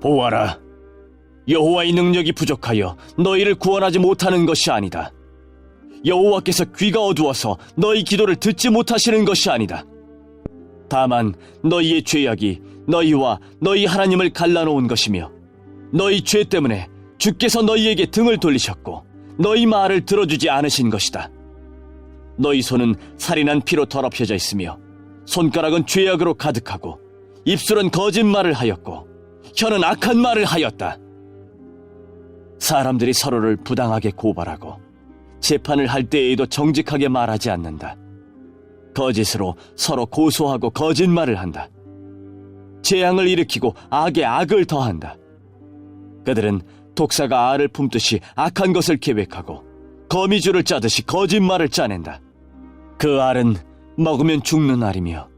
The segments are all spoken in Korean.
보아라, 여호와의 능력이 부족하여 너희를 구원하지 못하는 것이 아니다. 여호와께서 귀가 어두워서 너희 기도를 듣지 못하시는 것이 아니다. 다만 너희의 죄악이 너희와 너희 하나님을 갈라놓은 것이며 너희 죄 때문에 주께서 너희에게 등을 돌리셨고 너희 말을 들어주지 않으신 것이다. 너희 손은 살인한 피로 더럽혀져 있으며 손가락은 죄악으로 가득하고 입술은 거짓말을 하였고 혀는 악한 말을 하였다. 사람들이 서로를 부당하게 고발하고 재판을 할 때에도 정직하게 말하지 않는다. 거짓으로 서로 고소하고 거짓말을 한다. 재앙을 일으키고 악에 악을 더한다. 그들은 독사가 알을 품듯이 악한 것을 계획하고 거미줄을 짜듯이 거짓말을 짜낸다. 그 알은 먹으면 죽는 알이며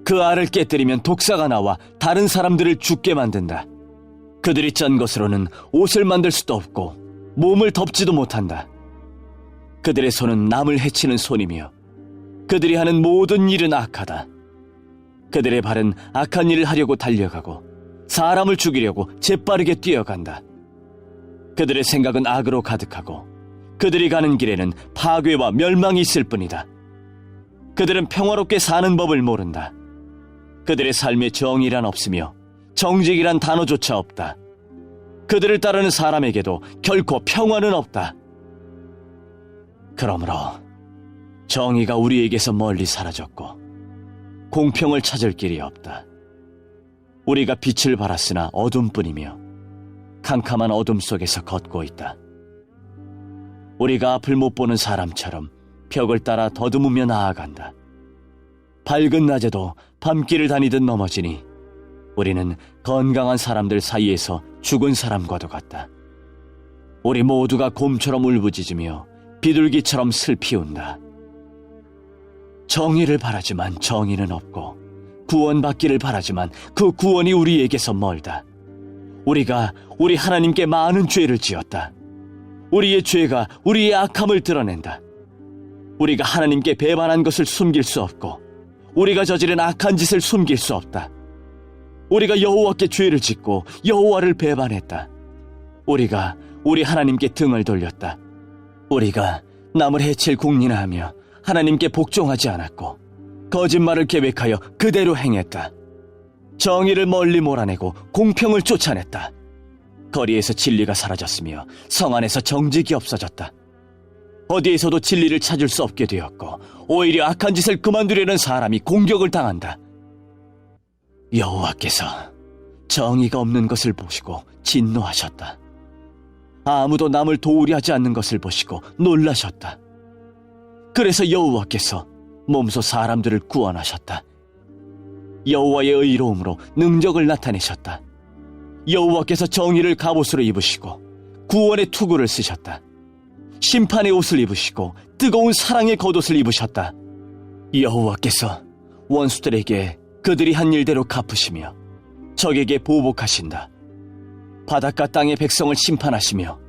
그 알을 깨뜨리면 독사가 나와 다른 사람들을 죽게 만든다. 그들이 짠 것으로는 옷을 만들 수도 없고 몸을 덮지도 못한다. 그들의 손은 남을 해치는 손이며 그들이 하는 모든 일은 악하다. 그들의 발은 악한 일을 하려고 달려가고 사람을 죽이려고 재빠르게 뛰어간다. 그들의 생각은 악으로 가득하고 그들이 가는 길에는 파괴와 멸망이 있을 뿐이다. 그들은 평화롭게 사는 법을 모른다. 그들의 삶에 정의란 없으며 정직이란 단어조차 없다. 그들을 따르는 사람에게도 결코 평화는 없다. 그러므로 정의가 우리에게서 멀리 사라졌고 공평을 찾을 길이 없다. 우리가 빛을 발았으나 어둠뿐이며 캄캄한 어둠 속에서 걷고 있다. 우리가 앞을 못 보는 사람처럼 벽을 따라 더듬으며 나아간다. 밝은 낮에도 밤길을 다니듯 넘어지니 우리는 건강한 사람들 사이에서 죽은 사람과도 같다. 우리 모두가 곰처럼 울부짖으며 비둘기처럼 슬피 운다. 정의를 바라지만 정의는 없고 구원받기를 바라지만 그 구원이 우리에게서 멀다. 우리가 우리 하나님께 많은 죄를 지었다. 우리의 죄가 우리의 악함을 드러낸다. 우리가 하나님께 배반한 것을 숨길 수 없고 우리가 저지른 악한 짓을 숨길 수 없다. 우리가 여호와께 죄를 짓고 여호와를 배반했다. 우리가 우리 하나님께 등을 돌렸다. 우리가 남을 해칠 궁리나하며 하나님께 복종하지 않았고 거짓말을 계획하여 그대로 행했다. 정의를 멀리 몰아내고 공평을 쫓아냈다. 거리에서 진리가 사라졌으며 성 안에서 정직이 없어졌다. 어디에서도 진리를 찾을 수 없게 되었고 오히려 악한 짓을 그만두려는 사람이 공격을 당한다. 여호와께서 정의가 없는 것을 보시고 진노하셨다. 아무도 남을 도우려 하지 않는 것을 보시고 놀라셨다. 그래서 여호와께서 몸소 사람들을 구원하셨다. 여호와의 의로움으로 능력을 나타내셨다. 여호와께서 정의를 갑옷으로 입으시고 구원의 투구를 쓰셨다. 심판의 옷을 입으시고 뜨거운 사랑의 겉옷을 입으셨다. 여호와께서 원수들에게 그들이 한 일대로 갚으시며 적에게 보복하신다. 바닷가 땅의 백성을 심판하시며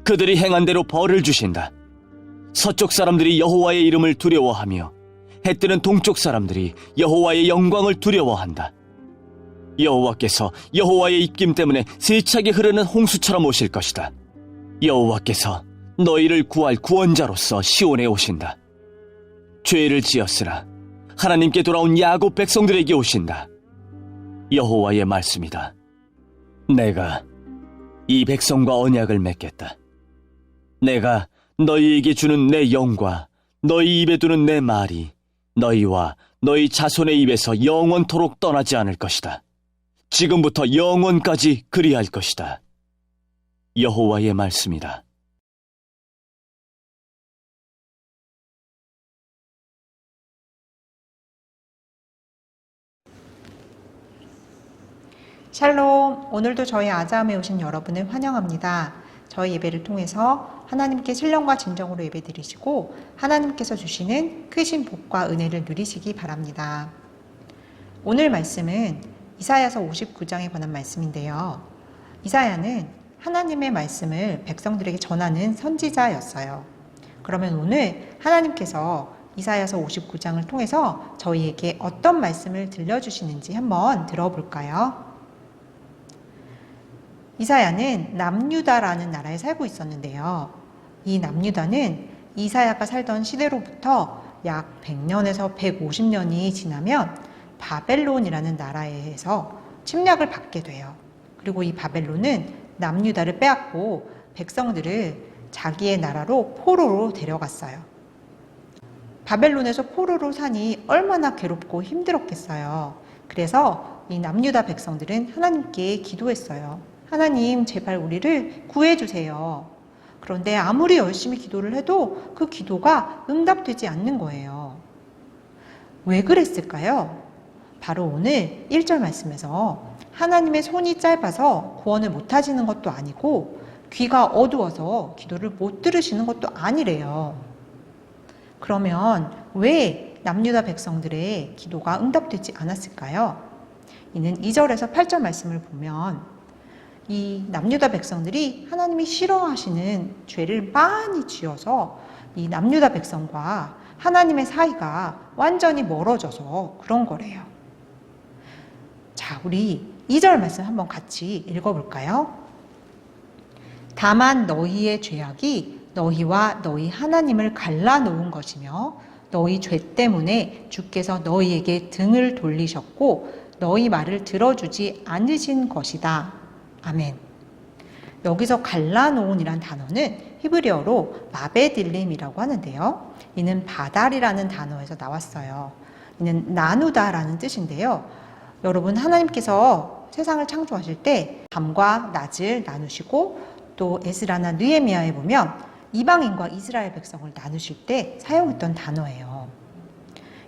그들이 행한 대로 벌을 주신다. 서쪽 사람들이 여호와의 이름을 두려워하며 해뜨는 동쪽 사람들이 여호와의 영광을 두려워한다. 여호와께서 여호와의 입김 때문에 세차게 흐르는 홍수처럼 오실 것이다. 여호와께서 너희를 구할 구원자로서 시온에 오신다. 죄를 지었으나 하나님께 돌아온 야곱 백성들에게 오신다. 여호와의 말씀이다. 내가 이 백성과 언약을 맺겠다. 내가 너희에게 주는 내 영과 너희 입에 두는 내 말이 너희와 너희 자손의 입에서 영원토록 떠나지 않을 것이다. 지금부터 영원까지 그리할 것이다. 여호와의 말씀이다. 샬롬, 오늘도 저희 아자함에 오신 여러분을 환영합니다. 저희 예배를 통해서 하나님께 신령과 진정으로 예배드리시고 하나님께서 주시는 크신 복과 은혜를 누리시기 바랍니다. 오늘 말씀은 이사야서 59장에 관한 말씀인데요. 이사야는 하나님의 말씀을 백성들에게 전하는 선지자였어요. 그러면 오늘 하나님께서 이사야서 59장을 통해서 저희에게 어떤 말씀을 들려주시는지 한번 들어볼까요? 이사야는 남유다라는 나라에 살고 있었는데요. 이 남유다는 이사야가 살던 시대로부터 약 100년에서 150년이 지나면 바벨론이라는 나라에서 침략을 받게 돼요. 그리고 이 바벨론은 남유다를 빼앗고 백성들을 자기의 나라로 포로로 데려갔어요. 바벨론에서 포로로 사니 얼마나 괴롭고 힘들었겠어요. 그래서 이 남유다 백성들은 하나님께 기도했어요. 하나님, 제발 우리를 구해주세요. 그런데 아무리 열심히 기도를 해도 그 기도가 응답되지 않는 거예요. 왜 그랬을까요? 바로 오늘 1절 말씀에서 하나님의 손이 짧아서 구원을 못 하시는 것도 아니고 귀가 어두워서 기도를 못 들으시는 것도 아니래요. 그러면 왜 남유다 백성들의 기도가 응답되지 않았을까요? 이는 2절에서 8절 말씀을 보면 이 남유다 백성들이 하나님이 싫어하시는 죄를 많이 지어서 이 남유다 백성과 하나님의 사이가 완전히 멀어져서 그런 거래요. 자, 우리 2절 말씀 한번 같이 읽어볼까요? 다만 너희의 죄악이 너희와 너희 하나님을 갈라놓은 것이며 너희 죄 때문에 주께서 너희에게 등을 돌리셨고 너희 말을 들어주지 않으신 것이다. 아멘. 여기서 갈라놓은이란 단어는 히브리어로 마베딜림이라고 하는데요. 이는 바달이라는 단어에서 나왔어요. 이는 나누다라는 뜻인데요. 여러분, 하나님께서 세상을 창조하실 때 밤과 낮을 나누시고 또 에스라나 느헤미야에 보면 이방인과 이스라엘 백성을 나누실 때 사용했던 단어예요.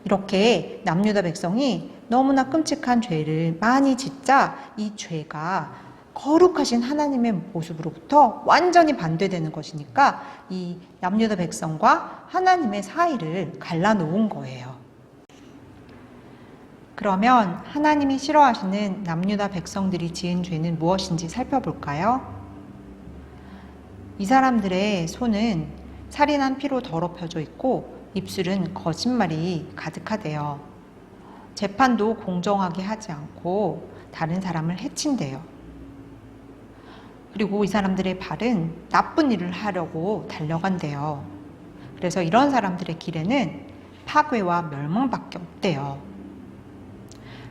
이렇게 남유다 백성이 너무나 끔찍한 죄를 많이 짓자 이 죄가 거룩하신 하나님의 모습으로부터 완전히 반대되는 것이니까 이 남유다 백성과 하나님의 사이를 갈라놓은 거예요. 그러면 하나님이 싫어하시는 남유다 백성들이 지은 죄는 무엇인지 살펴볼까요? 이 사람들의 손은 살인한 피로 더럽혀져 있고 입술은 거짓말이 가득하대요. 재판도 공정하게 하지 않고 다른 사람을 해친대요. 그리고 이 사람들의 발은 나쁜 일을 하려고 달려간대요. 그래서 이런 사람들의 길에는 파괴와 멸망밖에 없대요.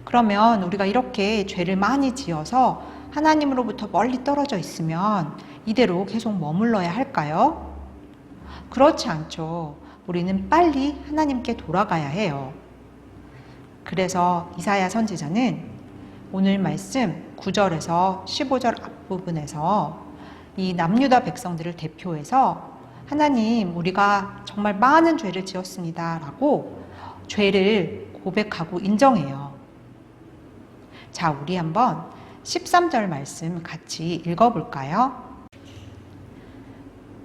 그러면 우리가 이렇게 죄를 많이 지어서 하나님으로부터 멀리 떨어져 있으면 이대로 계속 머물러야 할까요? 그렇지 않죠. 우리는 빨리 하나님께 돌아가야 해요. 그래서 이사야 선지자는 오늘 말씀 9절에서 15절 앞부분에서 이 남유다 백성들을 대표해서 하나님, 우리가 정말 많은 죄를 지었습니다 라고 죄를 고백하고 인정해요. 자, 우리 한번 13절 말씀 같이 읽어볼까요?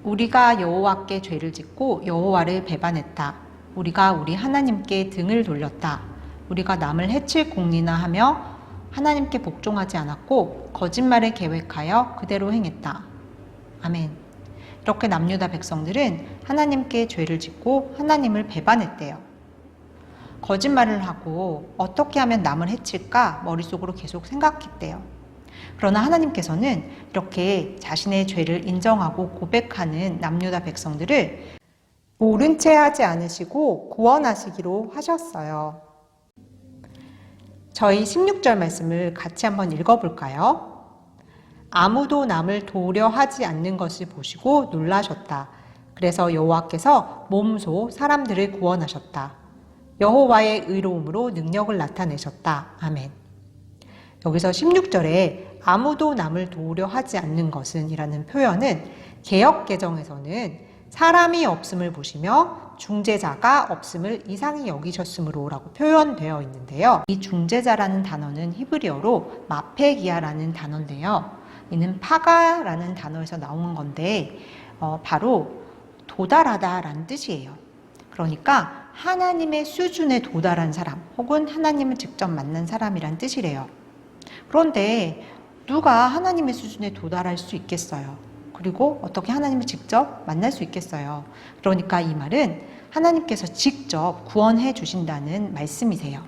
우리가 여호와께 죄를 짓고 여호와를 배반했다. 우리가 우리 하나님께 등을 돌렸다. 우리가 남을 해칠 공리나 하며 하나님께 복종하지 않았고 거짓말을 계획하여 그대로 행했다. 아멘. 이렇게 남유다 백성들은 하나님께 죄를 짓고 하나님을 배반했대요. 거짓말을 하고 어떻게 하면 남을 해칠까 머릿속으로 계속 생각했대요. 그러나 하나님께서는 이렇게 자신의 죄를 인정하고 고백하는 남유다 백성들을 모른 채 하지 않으시고 구원하시기로 하셨어요. 저희 16절 말씀을 같이 한번 읽어볼까요? 아무도 남을 도우려 하지 않는 것을 보시고 놀라셨다. 그래서 여호와께서 몸소 사람들을 구원하셨다. 여호와의 의로움으로 능력을 나타내셨다. 아멘. 여기서 16절에 아무도 남을 도우려 하지 않는 것은 이라는 표현은 개역개정에서는 사람이 없음을 보시며 중재자가 없음을 이상히 여기셨으므로 라고 표현되어 있는데요. 이 중재자라는 단어는 히브리어로 마페기아라는 단어인데요. 이는 파가라는 단어에서 나온 건데 바로 도달하다라는 뜻이에요. 그러니까 하나님의 수준에 도달한 사람 혹은 하나님을 직접 만난 사람이란 뜻이래요. 그런데 누가 하나님의 수준에 도달할 수 있겠어요? 그리고 어떻게 하나님을 직접 만날 수 있겠어요? 그러니까 이 말은 하나님께서 직접 구원해 주신다는 말씀이세요.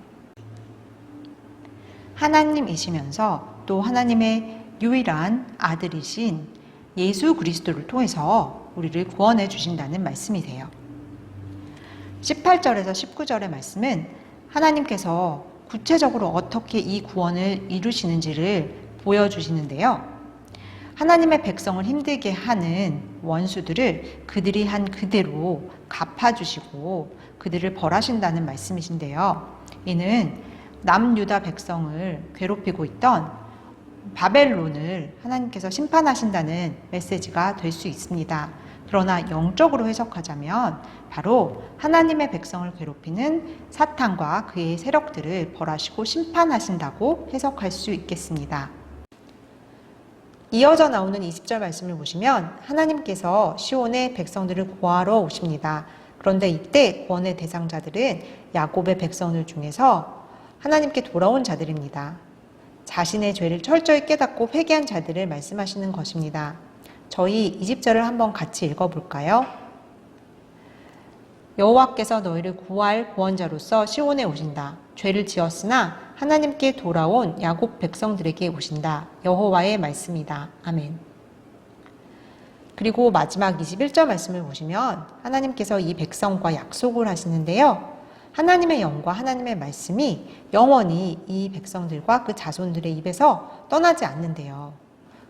하나님이시면서 또 하나님의 유일한 아들이신 예수 그리스도를 통해서 우리를 구원해 주신다는 말씀이세요. 18절에서 19절의 말씀은 하나님께서 구체적으로 어떻게 이 구원을 이루시는지를 보여주시는데요. 하나님의 백성을 힘들게 하는 원수들을 그들이 한 그대로 갚아주시고 그들을 벌하신다는 말씀이신데요. 이는 남유다 백성을 괴롭히고 있던 바벨론을 하나님께서 심판하신다는 메시지가 될 수 있습니다. 그러나 영적으로 해석하자면 바로 하나님의 백성을 괴롭히는 사탄과 그의 세력들을 벌하시고 심판하신다고 해석할 수 있겠습니다. 이어져 나오는 20절 말씀을 보시면 하나님께서 시온의 백성들을 구하러 오십니다. 그런데 이때 구원의 대상자들은 야곱의 백성들 중에서 하나님께 돌아온 자들입니다. 자신의 죄를 철저히 깨닫고 회개한 자들을 말씀하시는 것입니다. 저희 20절을 한번 같이 읽어볼까요? 여호와께서 너희를 구할 구원자로서 시온에 오신다. 죄를 지었으나 하나님께 돌아온 야곱 백성들에게 오신다. 여호와의 말씀이다. 아멘. 그리고 마지막 21절 말씀을 보시면 하나님께서 이 백성과 약속을 하시는데요. 하나님의 영과 하나님의 말씀이 영원히 이 백성들과 그 자손들의 입에서 떠나지 않는데요.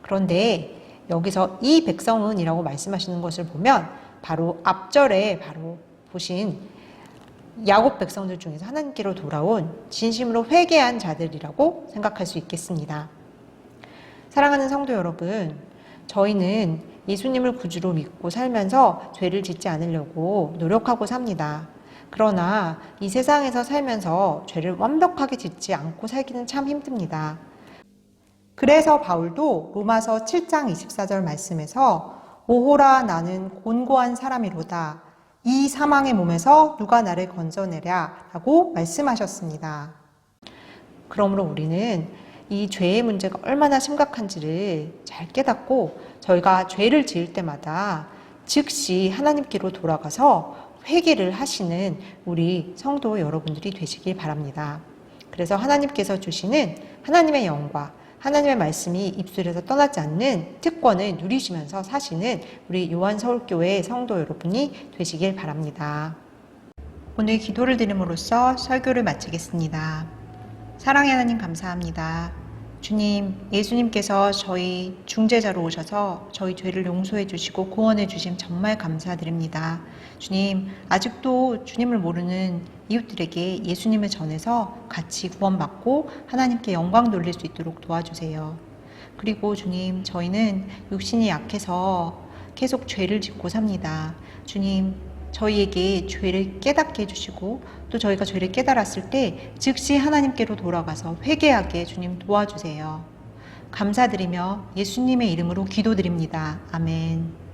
그런데 여기서 이 백성은 이라고 말씀하시는 것을 보면 바로 앞절에 바로 보신 야곱 백성들 중에서 하나님께로 돌아온 진심으로 회개한 자들이라고 생각할 수 있겠습니다. 사랑하는 성도 여러분, 저희는 예수님을 구주로 믿고 살면서 죄를 짓지 않으려고 노력하고 삽니다. 그러나 이 세상에서 살면서 죄를 완벽하게 짓지 않고 살기는 참 힘듭니다. 그래서 바울도 로마서 7장 24절 말씀에서 오호라 나는 곤고한 사람이로다. 이 사망의 몸에서 누가 나를 건져내랴 라고 말씀하셨습니다. 그러므로 우리는 이 죄의 문제가 얼마나 심각한지를 잘 깨닫고 저희가 죄를 지을 때마다 즉시 하나님께로 돌아가서 회개를 하시는 우리 성도 여러분들이 되시길 바랍니다. 그래서 하나님께서 주시는 하나님의 영과 하나님의 말씀이 입술에서 떠나지 않는 특권을 누리시면서 사시는 우리 요한서울교회 성도 여러분이 되시길 바랍니다. 오늘 기도를 드림으로써 설교를 마치겠습니다. 사랑의 하나님 감사합니다. 주님, 예수님께서 저희 중재자로 오셔서 저희 죄를 용서해 주시고 구원해 주심 정말 감사드립니다. 주님, 아직도 주님을 모르는 이웃들에게 예수님을 전해서 같이 구원받고 하나님께 영광 돌릴 수 있도록 도와주세요. 그리고 주님, 저희는 육신이 약해서 계속 죄를 짓고 삽니다. 주님, 저희에게 죄를 깨닫게 해주시고 또 저희가 죄를 깨달았을 때 즉시 하나님께로 돌아가서 회개하게 주님 도와주세요. 감사드리며 예수님의 이름으로 기도드립니다. 아멘.